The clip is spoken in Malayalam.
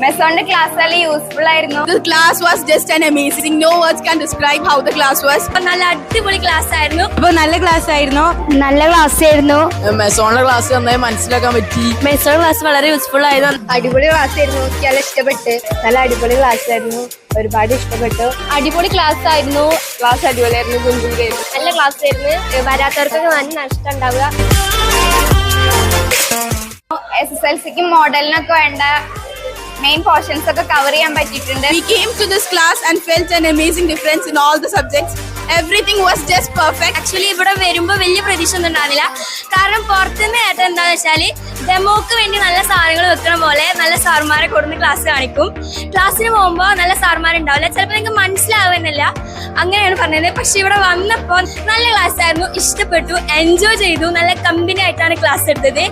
മെസോണിന്റെ ക്ലാസ് നല്ല യൂസ്ഫുൾ ആയിരുന്നു. The class was just an amazing. No words can describe how the class was. നല്ല അടിപൊളി ക്ലാസ് ആയിരുന്നു. നല്ല ക്ലാസ് ആയിരുന്നു. നല്ല ക്ലാസ് ആയിരുന്നു. മെസോണിന്റെ ക്ലാസ് നന്നായി മനസ്സിലാക്കാൻ പറ്റി. മെസോൺ ക്ലാസ് വളരെ യൂസ്ഫുൾ ആയിരുന്നു. അടിപൊളി ക്ലാസ് ആയിരുന്നു. എനിക്ക് നല്ല ഇഷ്ടപ്പെട്ട്. നല്ല അടിപൊളി ക്ലാസ് ആയിരുന്നു. ഒരുപാട് ഇഷ്ടപ്പെട്ടു. അടിപൊളി ക്ലാസ് ആയിരുന്നു. ക്ലാസ് അടിപൊളിയായിരുന്നു. നല്ല ക്ലാസ് ആയിരുന്നു. വരാത്തവർക്കൊക്കെ നല്ല നഷ്ടം ഉണ്ടാവുക. SSLCക്ക് മോഡലിനൊക്കെ വേണ്ട മെയിൻ പോർഷൻസ് ഒക്കെ കവർ ചെയ്യാൻ പറ്റിയിട്ടുണ്ട്. We came to this class and felt an amazing difference in all the subjects. Everything was just perfect. Actually ഇവിടെ വരുമ്പോൾ വലിയ പ്രതീക്ഷ ഒന്നും ഉണ്ടാവില്ല. കാരണം പുറത്തുനിന്ന് കേട്ടത് എന്താണെന്ന് വെച്ചാൽ ഡെമോക്ക് വേണ്ടി നല്ല സാധനങ്ങൾ വെക്കണ പോലെ നല്ല സാർമാരെ കൊടുന്ന് ക്ലാസ് കാണിക്കും. ക്ലാസ്സിന് പോകുമ്പോൾ നല്ല സാർമാരുണ്ടാവില്ല. ചിലപ്പോൾ നിങ്ങൾക്ക് മനസ്സിലാവുന്നില്ല. അങ്ങനെയാണ് പറഞ്ഞത്. പക്ഷെ ഇവിടെ വന്നപ്പോൾ നല്ല ക്ലാസ് ആയിരുന്നു. ഇഷ്ടപ്പെട്ടു, എൻജോയ് ചെയ്തു. നല്ല കമ്പനി ആയിട്ടാണ് ക്ലാസ് എടുത്തത്.